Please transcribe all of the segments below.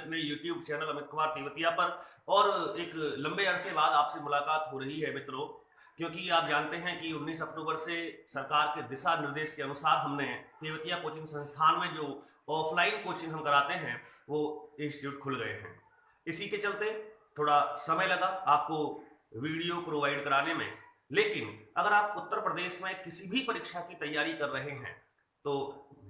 अपने YouTube channel Amit Kumar Tewatia पर। और एक लंबे अरसे बाद आपसे मुलाकात हो रही है मित्रों, क्योंकि आप जानते हैं कि 19 अक्टूबर से सरकार के दिशा निर्देश के अनुसार हमने तेवतिया कोचिंग संस्थान में जो ऑफलाइन कोचिंग हम कराते हैं वो इंस्टीट्यूट खुल गए हैं। इसी के चलते थोड़ा समय लगा आपको वीडियो प्रोवाइड कराने में, लेकिन अगर आप उत्तर प्रदेश में किसी भी परीक्षा की तैयारी कर रहे हैं तो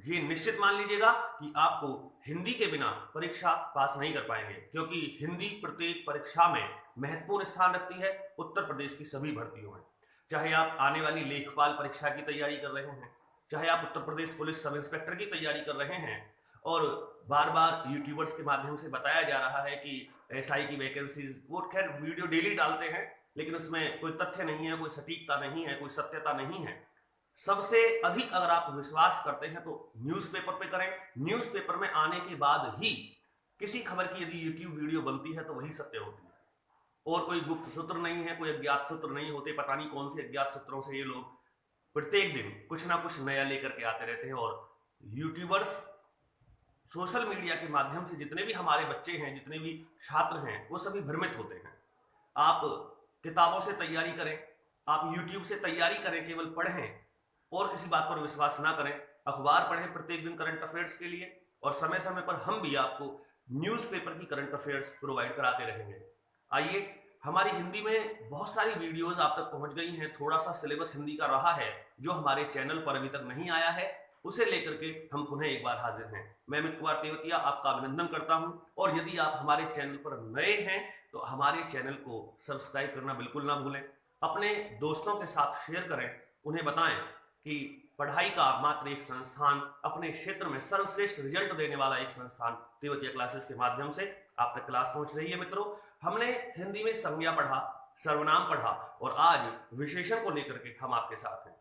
ये निश्चित मान लीजिएगा कि आपको हिंदी के बिना परीक्षा पास नहीं कर पाएंगे, क्योंकि हिंदी प्रत्येक परीक्षा में महत्वपूर्ण स्थान रखती है उत्तर प्रदेश की सभी भर्तियों में। चाहे आप आने वाली लेखपाल परीक्षा की तैयारी कर रहे हैं, चाहे आप Uttar Pradesh police sub inspector की तैयारी कर रहे हैं, और बार बार यूट्यूबर्स के माध्यम से बताया जा रहा है कि एसआई की वैकेंसीज, वो खैर वीडियो डेली डालते हैं लेकिन उसमें कोई तथ्य नहीं है, कोई सटीकता नहीं है, कोई सत्यता नहीं है। सबसे अधिक अगर आप विश्वास करते हैं तो न्यूज़पेपर पे करें। न्यूज़पेपर में आने के बाद ही किसी खबर की यदि यूट्यूब वीडियो बनती है तो वही सत्य होती है, और कोई गुप्त सूत्र नहीं है, कोई अज्ञात सूत्र नहीं होते। पता नहीं कौन से अज्ञात सूत्रों से ये लोग प्रत्येक दिन कुछ ना कुछ नया लेकर के आते रहते हैं। और यूट्यूबर्स सोशल मीडिया के माध्यम से जितने भी हमारे बच्चे हैं, जितने भी छात्र हैं, वो सभी भ्रमित होते हैं। आप किताबों से तैयारी करें, आप यूट्यूब से तैयारी करें, केवल पढ़ें और किसी बात पर विश्वास ना करें। अखबार पढ़ें प्रत्येक दिन करंट अफेयर्स के लिए, और समय समय पर हम भी आपको न्यूज़पेपर की करंट अफेयर्स प्रोवाइड कराते रहेंगे। आइए, हमारी हिंदी में बहुत सारी वीडियोस आप तक पहुंच गई हैं। थोड़ा सा सिलेबस हिंदी का रहा है जो हमारे चैनल पर अभी तक नहीं आया है, उसे लेकर के हम पुनः एक बार हाजिर हैं। मैं अमित कुमार तेवतिया आपका अभिनंदन करता हूं, और यदि आप हमारे चैनल पर नए हैं तो हमारे चैनल को सब्सक्राइब करना बिल्कुल ना भूलें। अपने दोस्तों के साथ शेयर करें, उन्हें बताएं कि पढ़ाई का मात्र एक संस्थान, अपने क्षेत्र में सर्वश्रेष्ठ रिजल्ट देने वाला एक संस्थान तेवतिया क्लासेस के माध्यम से आप तक क्लास पहुंच रही है। मित्रों, हमने हिंदी में संज्ञा पढ़ा, सर्वनाम पढ़ा, और आज विशेषण को लेकर के हम आपके साथ हैं।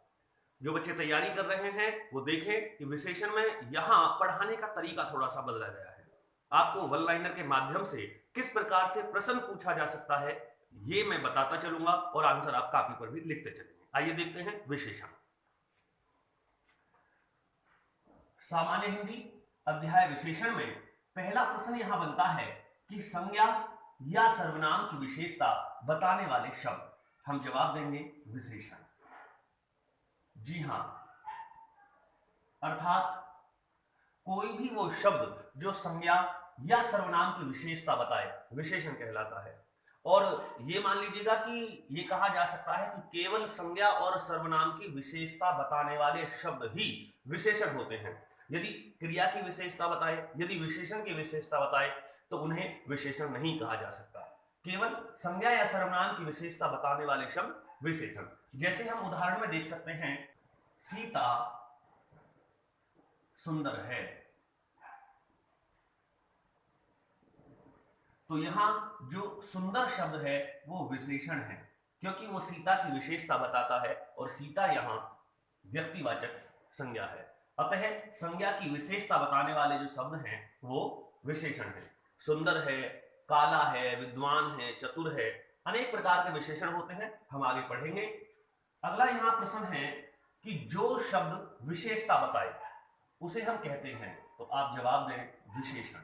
जो बच्चे तैयारी कर रहे हैं वो देखें कि विशेषण में यहां पढ़ाने का तरीका थोड़ा सा बदला गया है। आपको वन लाइनर के माध्यम से किस प्रकार से प्रश्न पूछा जा सकता है ये मैं बताता चलूंगा, और आंसर आप कॉपी पर भी लिखते चलेंगे। आइए देखते हैं विशेषण। सामान्य हिंदी अध्याय विशेषण में पहला प्रश्न यहां बनता है कि संज्ञा या सर्वनाम की विशेषता बताने वाले शब्द। हम जवाब देंगे विशेषण। जी हां, अर्थात कोई भी वो शब्द जो संज्ञा या सर्वनाम की विशेषता बताए विशेषण कहलाता है। और ये मान लीजिएगा कि ये कहा जा सकता है कि केवल संज्ञा और सर्वनाम की विशेषता बताने वाले शब्द ही विशेषण होते हैं। यदि क्रिया की विशेषता बताए, यदि विशेषण की विशेषता बताए तो उन्हें विशेषण नहीं कहा जा सकता। केवल संज्ञा या सर्वनाम की विशेषता बताने वाले शब्द विशेषण। जैसे हम उदाहरण में देख सकते हैं, सीता सुंदर है, तो यहां जो सुंदर शब्द है वो विशेषण है, क्योंकि वो सीता की विशेषता बताता है, और सीता यहां व्यक्तिवाचक संज्ञा है। अतः संज्ञा की विशेषता बताने वाले जो शब्द हैं वो विशेषण है। सुंदर है, काला है, विद्वान है, चतुर है, अनेक प्रकार के विशेषण होते हैं, हम आगे पढ़ेंगे। अगला यहां प्रश्न है कि जो शब्द विशेषता बताए उसे हम कहते हैं, तो आप जवाब दें विशेषण।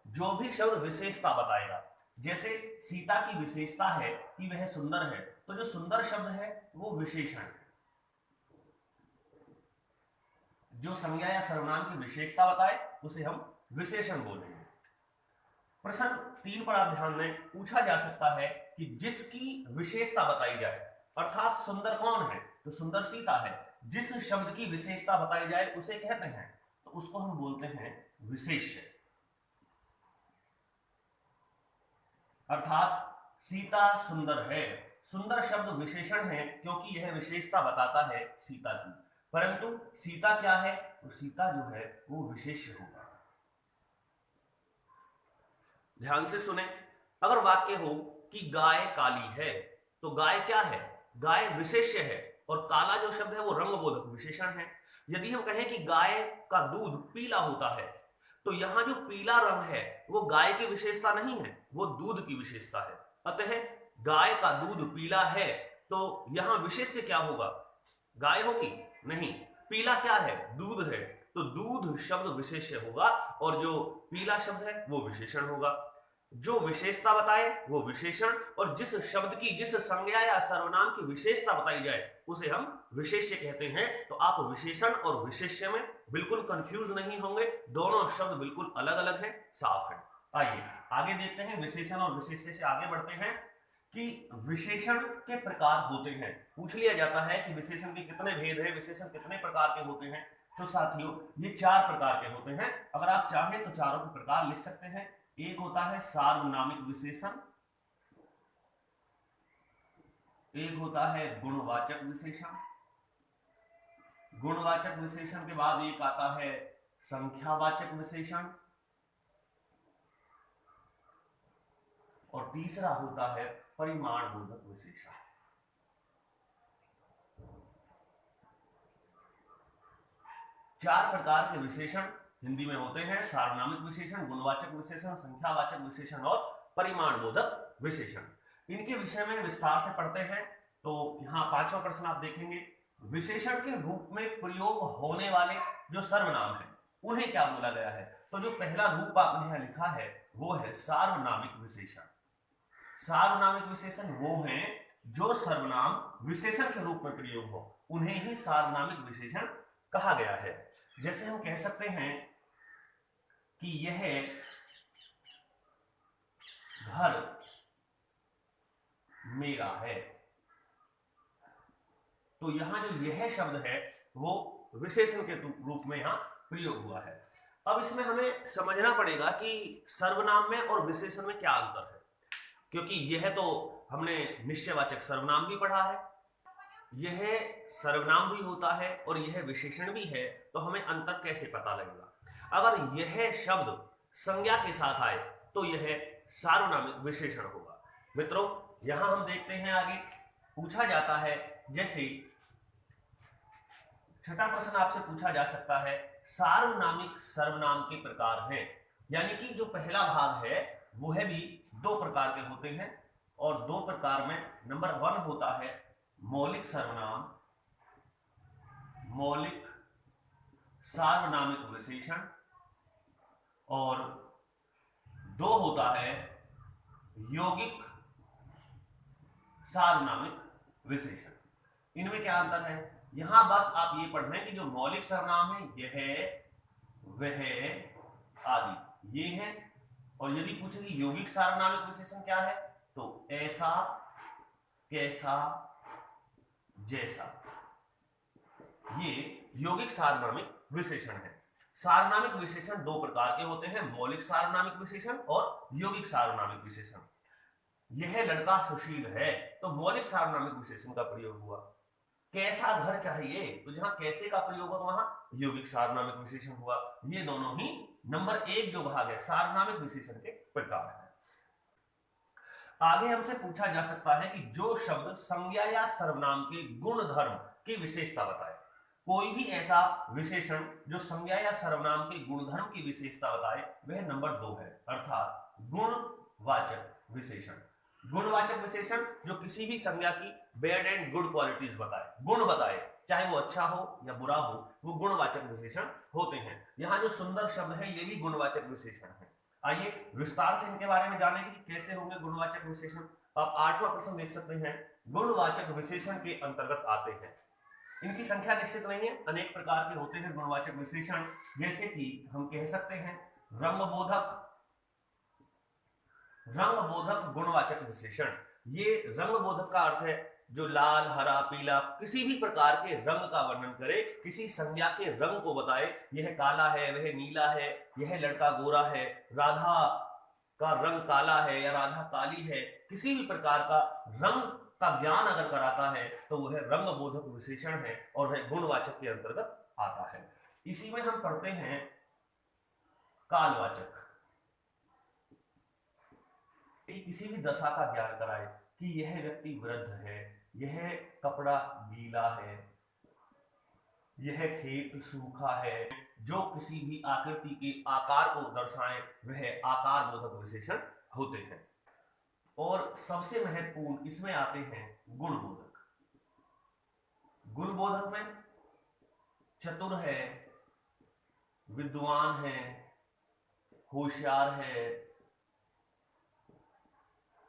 जो भी शब्द विशेषता बताएगा, जैसे सीता की विशेषता है कि वह सुंदर है, तो जो सुंदर शब्द है वो विशेषण है। जो संज्ञा या सर्वनाम की विशेषता बताए उसे हम विशेषण बोलेंगे। प्रश्न 3 पर आप ध्यान दें, पूछा जा सकता है कि जिसकी विशेषता बताई जाए, अर्थात सुंदर कौन है, तो सुंदर सीता है। जिस शब्द की विशेषता बताई जाए उसे कहते हैं, तो उसको हम बोलते हैं विशेष्य। अर्थात सीता सुंदर है, सुंदर शब्द विशेषण है क्योंकि यह विशेषता बताता है सीता की, परंतु सीता क्या है, तो सीता जो है वो विशेष्य होगा। ध्यान से सुने, अगर वाक्य हो कि गाय काली है, तो गाय क्या है, गाय विशेष्य है, और काला जो शब्द है वो रंगबोधक विशेषण है। यदि हम कहें कि गाय का दूध पीला होता है, तो यहां जो पीला रंग है वो गाय की विशेषता नहीं है, वो दूध की विशेषता है। अतः गाय का दूध पीला है, तो यहां विशेष्य क्या होगा, गाय होगी नहीं, पीला क्या है, दूध है, तो दूध शब्द विशेष्य होगा और जो पीला शब्द है वो विशेषण होगा। जो विशेषता बताए वो विशेषण, और जिस शब्द की जिस संज्ञा या सर्वनाम की विशेषता बताई जाए उसे हम विशेष्य कहते हैं। तो आप विशेषण और विशेष्य में बिल्कुल कंफ्यूज नहीं होंगे, दोनों शब्द बिल्कुल अलग अलग हैं, साफ है। आइए आगे देखते हैं, विशेषण और विशेष्य से आगे बढ़ते हैं कि विशेषण के प्रकार होते हैं। पूछ लिया जाता है कि विशेषण के कितने भेद हैं, विशेषण कितने प्रकार के होते हैं। तो साथियों ये 4 प्रकार के होते हैं। अगर आप चाहें तो चारों के प्रकार लिख सकते हैं। एक होता है सार्वनामिक विशेषण, एक होता है गुणवाचक विशेषण, गुणवाचक विशेषण के बाद एक आता है संख्यावाचक विशेषण, और तीसरा होता है परिमाण बोधक विशेषण। चार प्रकार के विशेषण हिंदी में होते हैं, सार्वनामिक विशेषण, गुणवाचक विशेषण, संख्यावाचक विशेषण और परिमाण बोधक विशेषण। इनके विषय में विस्तार से पढ़ते हैं। तो यहाँ 5वां प्रश्न आप देखेंगे, विशेषण के रूप में प्रयोग होने वाले जो सर्वनाम है उन्हें क्या बोला गया है। तो जो पहला रूप आपने यहाँ लिखा है वो है सार्वनामिक विशेषण। सार्वनामिक विशेषण वो हैं जो सर्वनाम विशेषण के रूप में प्रयोग हो, उन्हें ही सार्वनामिक विशेषण कहा गया है। जैसे हम कह सकते हैं कि यह घर मेरा है, तो यहां जो यह शब्द है वो विशेषण के रूप में यहां प्रयोग हुआ है। अब इसमें हमें समझना पड़ेगा कि सर्वनाम में और विशेषण में क्या अंतर है, क्योंकि यह तो हमने निश्चयवाचक सर्वनाम भी पढ़ा है, यह सर्वनाम भी होता है और यह विशेषण भी है, तो हमें अंतर कैसे पता लगेगा। अगर यह शब्द संज्ञा के साथ आए तो यह सार्वनामिक विशेषण होगा। मित्रों यहां हम देखते हैं, आगे पूछा जाता है, जैसे छठा प्रश्न आपसे पूछा जा सकता है, सार्वनामिक सर्वनाम के प्रकार हैं, यानी कि जो पहला भाग है वो है भी 2 प्रकार के होते हैं, और 2 प्रकार में नंबर 1 होता है मौलिक सर्वनाम, मौलिक सार्वनामिक विशेषण, और 2 होता है यौगिक सार्वनामिक विशेषण। इनमें क्या अंतर है, यहां बस आप ये पढ़ रहे हैं कि जो मौलिक सर्वनाम है यह, वह आदि ये है, और यदि पूछे कि यौगिक सार्वनामिक विशेषण क्या है तो ऐसा, कैसा, जैसा, ये यौगिक सार्वनामिक विशेषण है। सार्वनामिक विशेषण 2 प्रकार के होते हैं, मौलिक सार्वनामिक विशेषण और यौगिक सार्वनामिक विशेषण। यह लड़का सुशील है तो मौलिक सार्वनामिक विशेषण का प्रयोग हुआ। कैसा घर चाहिए, तो जहां कैसे का प्रयोग हुआ वहां यौगिक सार्वनामिक विशेषण हुआ। ये दोनों ही नंबर 1 जो भाग है सार्वनामिक विशेषण के प्रकार है। आगे हमसे पूछा जा सकता है कि जो शब्द संज्ञा या सर्वनाम के गुण धर्म की विशेषता बताए। कोई भी ऐसा विशेषण जो संज्ञा या सर्वनाम के गुणधर्म की विशेषता बताए वह नंबर 2 है, अर्थात गुणवाचक विशेषण। गुणवाचक विशेषण जो किसी भी संज्ञा की बैड एंड गुड क्वालिटीज बताए, गुण बताए, चाहे वो अच्छा हो या बुरा हो, वो गुणवाचक विशेषण होते हैं। यहाँ जो सुंदर शब्द है ये भी गुणवाचक विशेषण है। आइए विस्तार से इनके बारे में जानेंगे कि कैसे होंगे गुणवाचक विशेषण। आप 8वां प्रश्न देख सकते हैं, गुणवाचक विशेषण के अंतर्गत आते हैं। इनकी संख्या निश्चित नहीं है, अनेक प्रकार के होते हैं गुणवाचक विशेषण। जैसे कि हम कह सकते हैं रंगबोधक, रंगबोधक गुणवाचक विशेषण। ये रंगबोधक का अर्थ है जो लाल, हरा, पीला किसी भी प्रकार के रंग का वर्णन करे, किसी संज्ञा के रंग को बताए। यह काला है, वह नीला है, यह लड़का गोरा है, राधा का रंग काला है या राधा काली है, किसी भी प्रकार का रंग का ज्ञान अगर कराता है तो वह रंगबोधक विशेषण है और वह गुणवाचक के अंतर्गत आता है। इसी में हम पढ़ते हैं कालवाचक, किसी भी दशा का ज्ञान कराए कि यह व्यक्ति वृद्ध है, यह कपड़ा गीला है, यह खेत सूखा है, जो किसी भी आकृति के आकार को दर्शाए वह आकार बोधक विशेषण होते हैं। और सबसे महत्वपूर्ण इसमें आते हैं गुणबोधक। गुणबोधक में चतुर है, विद्वान है, होशियार है,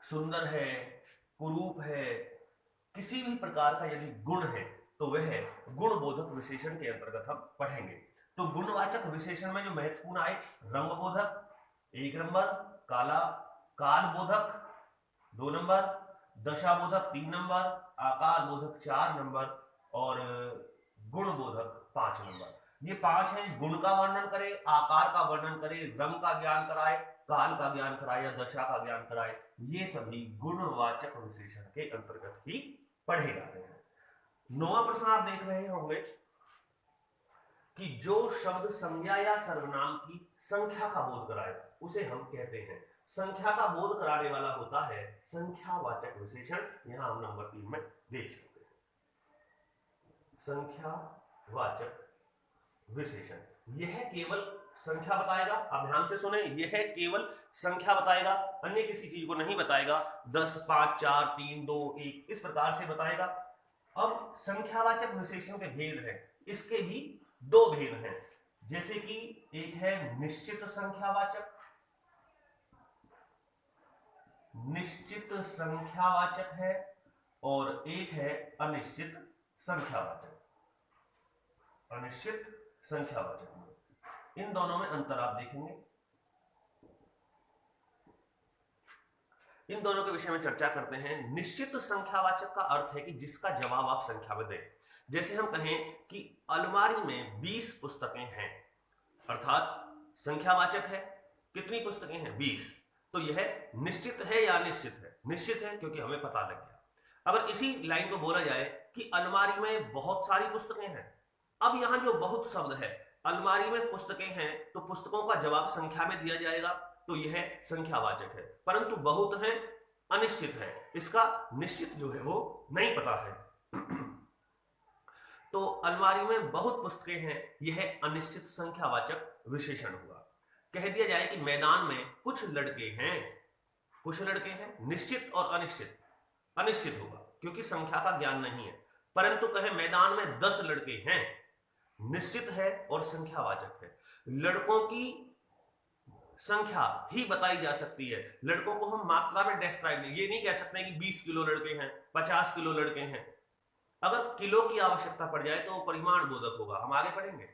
सुंदर है, कुरूप है, किसी भी प्रकार का यदि गुण है तो वह गुणबोधक विशेषण के अंतर्गत हम पढ़ेंगे। तो गुणवाचक विशेषण में जो महत्वपूर्ण आए, रंगबोधक 1 नंबर, काला कालबोधक 2 नंबर, दशाबोधक 3 नंबर, आकार बोधक 4 नंबर और गुणबोधक 5 नंबर। ये 5 हैं। गुण का वर्णन करे, आकार का वर्णन करे, रंग का ज्ञान कराए, काल का ज्ञान कराए या दशा का ज्ञान कराए, ये सभी गुणवाचक विशेषण के अंतर्गत ही पढ़े जाते हैं। 9वां प्रश्न आप देख रहे होंगे कि जो शब्द संज्ञा या सर्वनाम की संख्या का बोध कराए उसे हम कहते हैं, संख्या का बोध कराने वाला होता है संख्यावाचक विशेषण। यहां हम नंबर 3 में देख सकते हैं, संख्यावाचक विशेषण। यह केवल संख्या बताएगा, आप ध्यान से सुने, यह केवल संख्या बताएगा, अन्य किसी चीज को नहीं बताएगा। 10, 5, 4, 3, 2, 1 इस प्रकार से बताएगा। अब संख्यावाचक विशेषण के भेद हैं, इसके भी 2 भेद हैं, जैसे कि एक है निश्चित संख्यावाचक, निश्चित संख्यावाचक है, और एक है अनिश्चित संख्यावाचक, अनिश्चित संख्यावाचक में। इन दोनों में अंतर आप देखेंगे। इन दोनों के विषय में चर्चा करते हैं। निश्चित संख्यावाचक का अर्थ है कि जिसका जवाब आप संख्या में दें। जैसे हम कहें कि अलमारी में 20 पुस्तकें हैं, अर्थात संख्यावाचक है, कितनी पुस्तकें हैं 20, तो यह निश्चित है या अनिश्चित है? निश्चित है, क्योंकि हमें पता लग गया। अगर इसी लाइन को बोला जाए कि अलमारी में बहुत सारी पुस्तकें हैं, अब यहां जो बहुत शब्द है, अलमारी में पुस्तकें हैं, तो पुस्तकों का जवाब संख्या में दिया जाएगा, तो यह संख्यावाचक है। परंतु बहुत है, अनिश्चित है, इसका निश्चित जो है वो नहीं पता है। तो अलमारी में बहुत पुस्तकें हैं, यह अनिश्चित संख्यावाचक विशेषण होगा। कह दिया जाए कि मैदान में कुछ लड़के हैं, कुछ लड़के हैं, निश्चित और अनिश्चित, अनिश्चित होगा क्योंकि संख्या का ज्ञान नहीं है। परंतु कहे मैदान में 10 लड़के हैं, निश्चित है और संख्यावाचक है। लड़कों की संख्या ही बताई जा सकती है, लड़कों को हम मात्रा में डिस्क्राइब नहीं, ये नहीं कह सकते कि 20 किलो लड़के हैं, 50 किलो लड़के हैं। अगर किलो की आवश्यकता पड़ जाए तो वो परिमाण बोधक होगा, हम आगे पढ़ेंगे।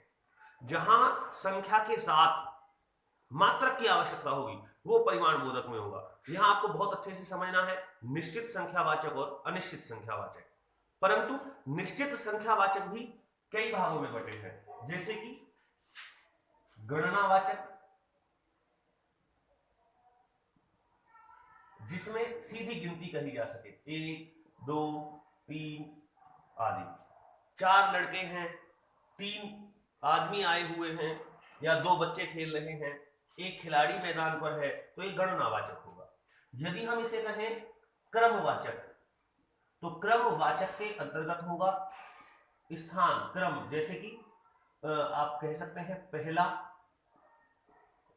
जहां संख्या के साथ मात्रक की आवश्यकता होगी वो परिमाण बोधक में होगा। यहां आपको बहुत अच्छे से समझना है निश्चित संख्यावाचक और अनिश्चित संख्यावाचक। परंतु निश्चित संख्यावाचक भी कई भागों में बटे हैं, जैसे कि गणनावाचक, जिसमें सीधी गिनती कही जा सके, 1, 2, 3 आदि। 4 लड़के हैं, 3 आदमी आए हुए हैं, या 2 बच्चे खेल रहे हैं, एक खिलाड़ी मैदान पर है, तो ये गणनावाचक होगा। यदि हम इसे कहें क्रमवाचक, तो क्रमवाचक के अंतर्गत होगा स्थान, क्रम, जैसे कि आप कह सकते हैं पहला,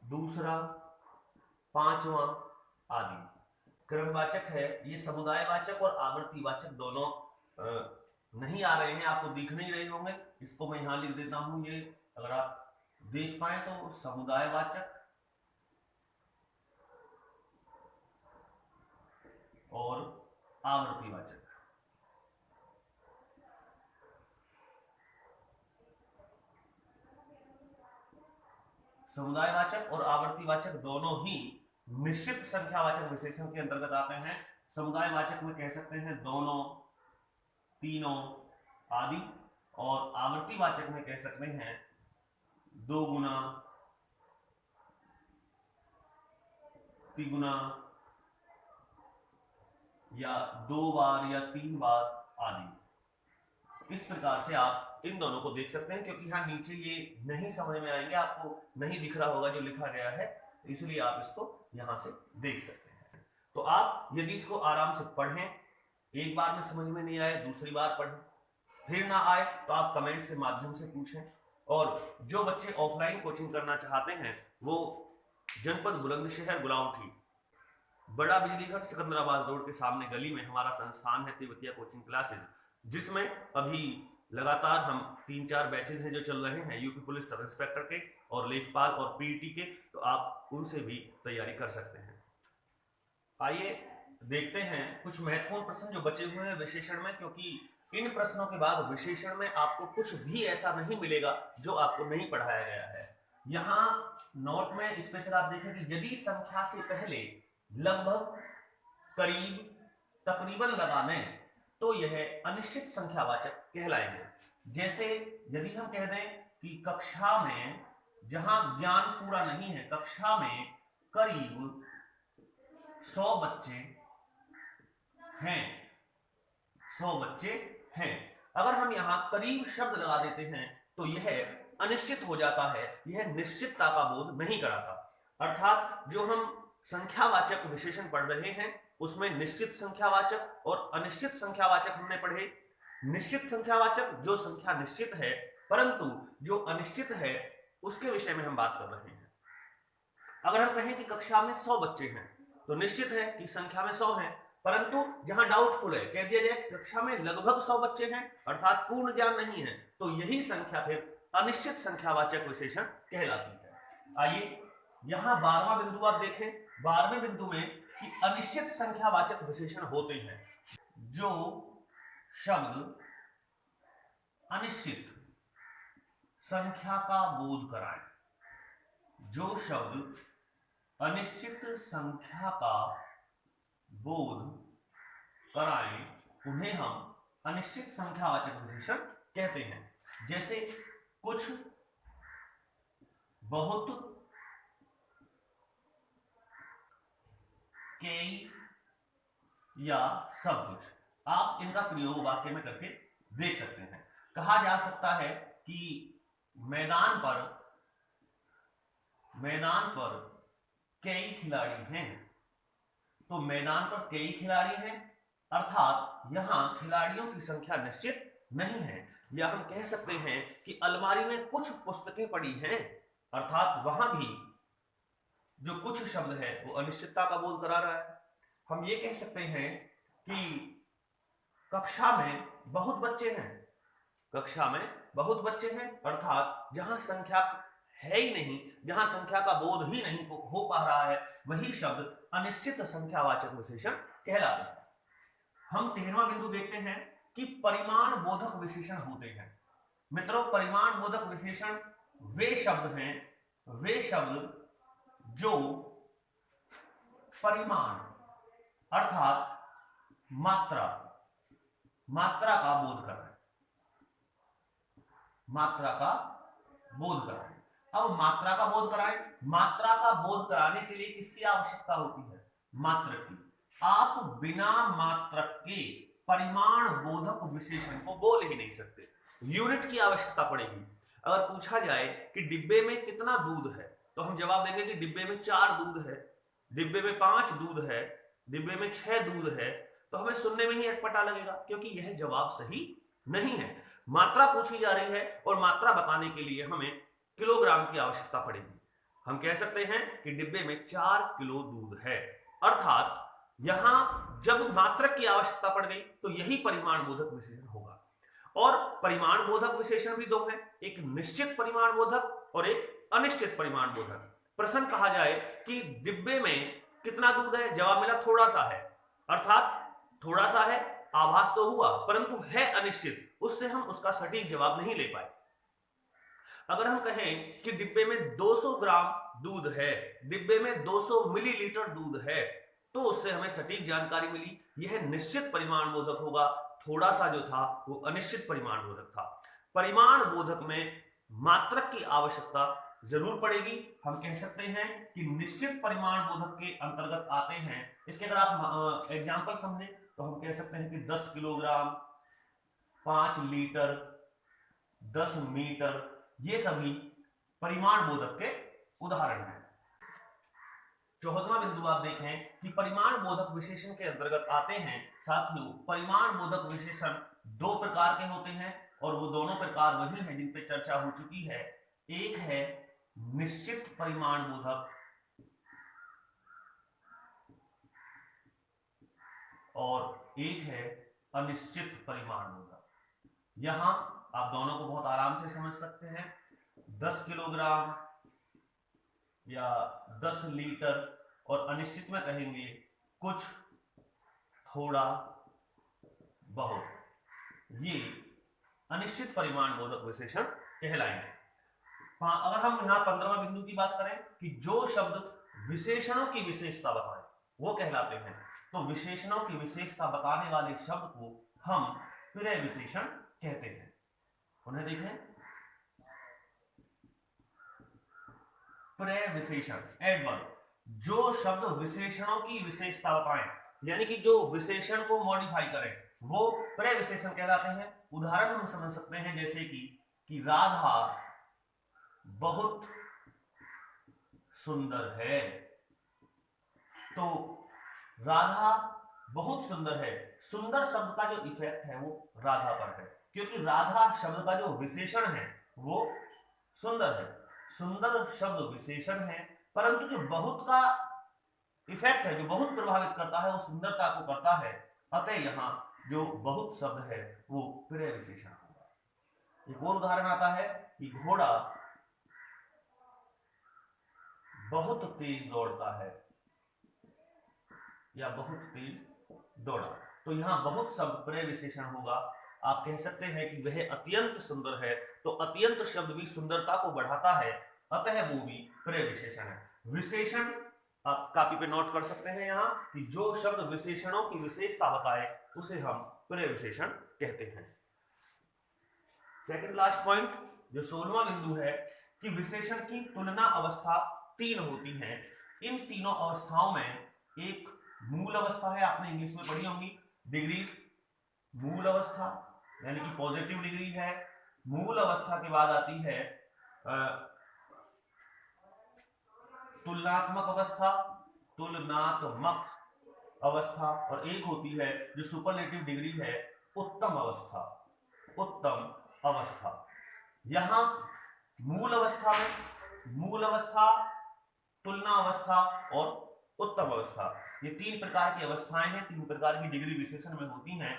दूसरा, पांचवा आदि। क्रमवाचक है। ये समुदायवाचक और आवर्तीवाचक दोनों नहीं आ रहे हैं, आपको दिख नहीं रहे होंगे, इसको मैं यहां लिख देता हूं। ये अगर आप देख पाए तो समुदायवाचक और आवर्तीवाचक। समुदायवाचक और आवर्तीवाचक दोनों ही निश्चित संख्यावाचक विशेषण के अंतर्गत आते हैं। समुदायवाचक में कह सकते हैं दोनों, तीनों आदि, और आवर्तीवाचक में कह सकते हैं 2 गुना, तिगुना, या 2 बार या 3 बार आदि। इस प्रकार से आप इन दोनों को देख सकते हैं, क्योंकि यहां नीचे ये नहीं समझ में आएंगे, आपको नहीं दिख रहा होगा जो लिखा गया है, इसलिए आप इसको यहां से देख सकते हैं। तो आप यदि इसको आराम से पढ़ें, एक बार में समझ में नहीं आए दूसरी बार पढ़ें, फिर ना आए तो आप कमेंट से माध्यम से पूछें। और जो बच्चे ऑफलाइन कोचिंग करना चाहते हैं वो जनपद बुलंदशहर गुलाउठी, बड़ा बिजली घर, सिकंदराबाद रोड के सामने गली में हमारा संस्थान है तिब्बतिया कोचिंग क्लासेस, जिसमें अभी लगातार हम 3-4 बैचेस हैं जो चल रहे हैं यूपी पुलिस सब इंस्पेक्टर के और लेखपाल और पीईटी के, तो आप उनसे भी तैयारी कर सकते हैं। आइए देखते हैं कुछ महत्वपूर्ण प्रश्न जो बचे हुए हैं विशेषण में, क्योंकि इन प्रश्नों के बाद विशेषण में आपको कुछ भी ऐसा नहीं मिलेगा जो आपको नहीं पढ़ाया गया है। यहां नोट में स्पेशल आप देखें कि यदि संख्या से पहले लगभग, करीब, तकरीबन लगा लें तो यह अनिश्चित संख्यावाचक कहलाएंगे। जैसे यदि हम कह दें कि कक्षा में, जहां ज्ञान पूरा नहीं है, कक्षा में करीब 100 बच्चे हैं, 100 बच्चे हैं। अगर हम यहां करीब शब्द लगा देते हैं तो यह अनिश्चित हो जाता है, यह निश्चितता का बोध नहीं कराता। अर्थात जो हम संख्यावाचक विशेषण पढ़ रहे हैं उसमें निश्चित संख्यावाचक और अनिश्चित संख्यावाचक हमने पढ़े। निश्चित संख्यावाचक जो संख्या निश्चित है परंतु जो अनिश्चित है उसके विषय में हम बात कर रहे हैं। अगर हम कहें कि कक्षा में 100 बच्चे हैं तो निश्चित है कि संख्या में 100 हैं, परंतु जहां डाउटफुल है, कह दिया जाए कि कक्षा में लगभग 100 बच्चे हैं अर्थात पूर्ण ज्ञान नहीं है, तो यही संख्या फिर अनिश्चित संख्यावाचक विशेषण कहलाती है। आइए यहां 12वां बिंदु आप देखें। 12वें बिंदु में कि अनिश्चित संख्यावाचक विशेषण होते हैं जो शब्द अनिश्चित संख्या का बोध कराएं, जो शब्द अनिश्चित संख्या का बोध कराएं उन्हें हम अनिश्चित संख्यावाचक विशेषण कहते हैं। जैसे कुछ, बहुत, कई या सब कुछ। आप इनका प्रयोग वाक्य में करके देख सकते हैं। कहा जा सकता है कि मैदान पर कई खिलाड़ी हैं, तो मैदान पर कई खिलाड़ी हैं अर्थात यहां खिलाड़ियों की संख्या निश्चित नहीं है। या हम कह सकते हैं कि अलमारी में कुछ पुस्तकें पड़ी हैं अर्थात वहां भी जो कुछ शब्द है वो अनिश्चितता का बोध करा रहा है। हम ये कह सकते हैं कि कक्षा में बहुत बच्चे हैं, कक्षा में बहुत बच्चे हैं अर्थात जहां संख्या है ही नहीं, जहां संख्या का बोध ही नहीं हो पा रहा है, वही शब्द अनिश्चित संख्यावाचक विशेषण कहलाते हैं। हम 13वां बिंदु देखते हैं कि परिमाण बोधक विशेषण होते हैं। मित्रों, परिमाण बोधक विशेषण वे शब्द हैं, वे शब्द जो परिमाण अर्थात मात्रा का बोध कर रहे हैं, मात्रा का बोध कराएं। अब मात्रा का बोध कराएं, मात्रा का बोध कराने के लिए किसकी आवश्यकता होती है? मात्रक की। आप बिना मात्रक के परिमाण बोधक विशेषण को बोल ही नहीं सकते, यूनिट की आवश्यकता पड़ेगी। अगर पूछा जाए कि डिब्बे में कितना दूध है तो हम जवाब देंगे कि डिब्बे में 4 दूध है, डिब्बे में 5 दूध है, डिब्बे में 6 दूध है, तो हमें सुनने में ही अटपटा लगेगा क्योंकि यह जवाब सही नहीं है। मात्रा पूछी जा रही है और मात्रा बताने के लिए हमें किलोग्राम की आवश्यकता पड़ेगी। हम कह सकते हैं कि डिब्बे में 4 किलो दूध है, अर्थात यहां जब मात्रक की आवश्यकता पड़ गई तो यही परिमाण बोधक विशेषण होगा। और परिमाण बोधक विशेषण भी दो हैं, एक निश्चित परिमाण बोधक और एक अनिश्चित परिमाण बोधक। प्रश्न कहा जाए कि डिब्बे में कितना दूध है, जवाब मिला थोड़ा सा है, अर्थात थोड़ा सा है, आभास तो हुआ परंतु है अनिश्चित, उससे हम उसका सटीक जवाब नहीं ले पाए। अगर हम कहें कि डिब्बे में 200 ग्राम दूध है, डिब्बे में 200 मिलीलीटर दूध है, तो उससे हमें सटीक जानकारी मिली, यह निश्चित परिमाण बोधक होगा, थोड़ा सा जो था वो अनिश्चित परिमाण बोधक था। परिमाण बोधक में मात्रक की आवश्यकता जरूर पड़ेगी। हम कह सकते हैं कि निश्चित परिमाण बोधक के अंतर्गत आते हैं। इसके अगर आप एग्जांपल समझें तो हम कह सकते हैं कि 10 किलोग्राम, 5 लीटर, 10 मीटर, ये सभी परिमाण बोधक के उदाहरण हैं। 14वां बिंदु आप देखें कि परिमाण बोधक विशेषण के अंतर्गत आते हैं। साथियों, परिमाण बोधक विशेषण 2 प्रकार के होते हैं और वो दोनों प्रकार वही हैं जिन पे चर्चा हो चुकी है। एक है निश्चित परिमाण बोधक और एक है अनिश्चित परिमाण बोधक। यहां आप दोनों को बहुत आराम से समझ सकते हैं। 10 किलोग्राम या 10 लीटर, और अनिश्चित में कहेंगे कुछ, थोड़ा, बहुत। ये अनिश्चित परिमाण बोधक विशेषण कहलाएंगे। अगर हम यहाँ 15वां बिंदु की बात करें कि जो शब्द विशेषणों की विशेषता बताएं वो कहलाते हैं, तो विशेषणों की विशेषता बताने वाले शब्द को हम पर्याय विशेषण कहते हैं। उन्हें देखें, पर्याय विशेषण, एडवर्ब, जो शब्द विशेषणों की विशेषता बताएं, यानी कि जो विशेषण को मॉडिफाई करें, वो पर्याय विशेषण कहलाते हैं। उदाहरण हम समझ सकते हैं जैसे कि राधा बहुत सुंदर है। तो राधा बहुत सुंदर है, सुंदर शब्द का जो इफेक्ट है वो राधा पर है, क्योंकि राधा शब्द का जो विशेषण है वो सुंदर है। सुंदर शब्द विशेषण है, परंतु जो बहुत का इफेक्ट है, जो बहुत प्रभावित करता है, वो सुंदरता को करता है। अतः यहाँ जो बहुत शब्द है वो पर्याय विशेषण होगा। एक और उदाहरण आता है कि घोड़ा बहुत तेज दौड़ता है या बहुत तेज दौड़ा, तो यहाँ बहुत शब्द पर्याय विशेषण होगा। आप कह सकते हैं कि वह अत्यंत सुंदर है, तो अत्यंत शब्द भी सुंदरता को बढ़ाता है, अतः वो भी पर्याय विशेषण है। विशेषण आप कॉपी पे नोट कर सकते हैं यहाँ कि जो शब्द विशेषणों की विशेषता बताए उसे हम पर्याय विशेषण कहते हैं। सेकंड लास्ट पॉइंट, जो 16वां बिंदु है कि विशेषण की तुलना अवस्था 3 होती हैं। इन तीनों अवस्थाओं में एक मूल अवस्था है, आपने इंग्लिश में पढ़ी होंगी, डिग्रीज। मूल अवस्था यानी कि पॉजिटिव डिग्री है। मूल अवस्था के बाद आती है तुलनात्मक अवस्था, तुलनात्मक अवस्था, और एक होती है जो सुपरलेटिव डिग्री है, उत्तम अवस्था, उत्तम अवस्था। यहां मूल अवस्था में मूल अवस्था, तुलना अवस्था और उत्तम अवस्था, ये 3 प्रकार की अवस्थाएं हैं, 3 प्रकार की डिग्री विशेषण में होती हैं।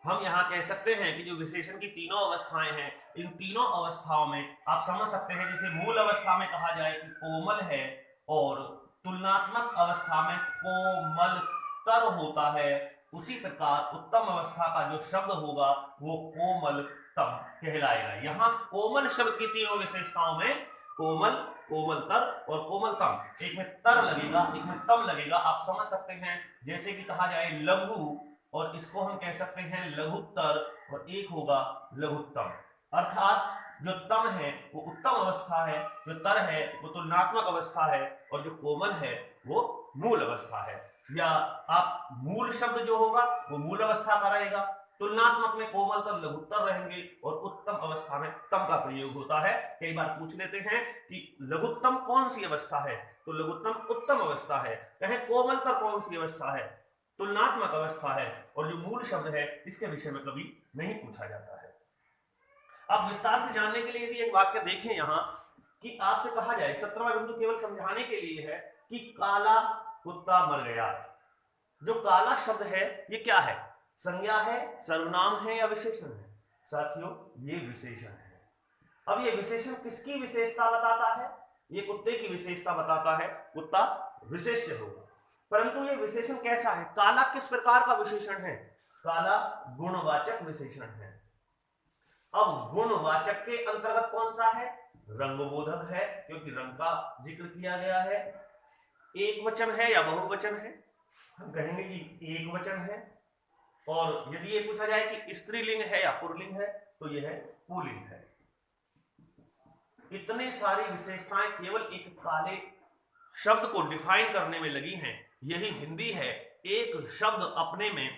हम यहाँ कह सकते हैं कि जो विशेषण की तीनों अवस्थाएं हैं, इन तीनों अवस्थाओं में आप समझ सकते हैं, जैसे मूल अवस्था में कहा जाए कि कोमल है, और तुलनात्मक अवस्था में कोमलतर होता है, उसी प्रकार उत्तम अवस्था का जो शब्द होगा वो कोमलतम कहलाएगा। यहाँ कोमल शब्द की तीनों विशेषताओं में कोमल, कोमलतर और कोमलतम, एक में तर लगेगा, एक में तम लगेगा, आप समझ सकते हैं। जैसे कि कहा जाए लघु, और इसको हम कह सकते हैं लघुत्तर, और एक होगा लघुत्तम। अर्थात जो तम है वो उत्तम अवस्था है, जो तर है वो तुलनात्मक अवस्था है, और जो कोमल है वो मूल अवस्था है। या आप मूल शब्द जो होगा वो मूल अवस्था का रहेगा, तुलनात्मक में कोमलतर, लघुत्तर रहेंगे, और उत्तम अवस्था में तम का प्रयोग होता है। कई बार पूछ लेते हैं कि लघुत्तम कौन सी अवस्था है, तो लघुत्तम उत्तम अवस्था है। कहे कोमलतर कौन सी अवस्था है, तुलनात्मक अवस्था है। और जो मूल शब्द है इसके विषय में कभी नहीं पूछा जाता है। अब विस्तार से जानने के लिए यदि एक वाक्य देखें यहाँ कि आपसे कहा जाए, 17वां बिंदु केवल समझाने के लिए है कि काला कुत्ता मर गया। जो काला शब्द है ये क्या है, संज्ञा है, सर्वनाम है या विशेषण है? साथियों ये विशेषण है। अब ये विशेषण किसकी विशेषता बताता है? ये कुत्ते की विशेषता बताता है, कुत्ता विशेष्य होगा। परंतु ये विशेषण कैसा है? काला किस प्रकार का विशेषण है? काला गुणवाचक विशेषण है। अब गुणवाचक के अंतर्गत कौन सा है? रंगबोधक है, क्योंकि रंग का जिक्र किया गया है। एक वचन है या बहुवचन है? हम कहेंगे जी एक वचन है। और यदि ये पूछा जाए कि स्त्रीलिंग है या पुल्लिंग है, तो यह है पुल्लिंग है। इतने सारी विशेषताएं केवल एक काले शब्द को डिफाइन करने में लगी हैं। यही हिंदी है। एक शब्द अपने में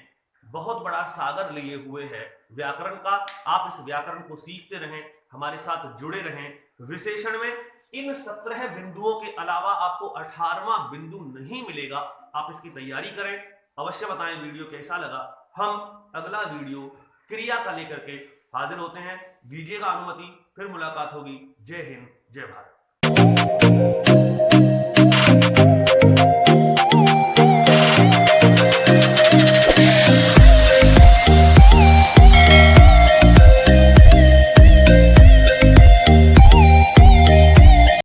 बहुत बड़ा सागर लिए हुए है व्याकरण का। आप इस व्याकरण को सीखते रहें, हमारे साथ जुड़े रहें। विशेषण में इन 17 बिंदुओं के अलावा आपको 18वां बिंदु नहीं मिलेगा। आप इसकी तैयारी करें। अवश्य बताएं वीडियो कैसा लगा। हम अगला वीडियो क्रिया का लेकर के हाजिर होते हैं। दीजिएगा अनुमति, फिर मुलाकात होगी। जय हिंद, जय भारत।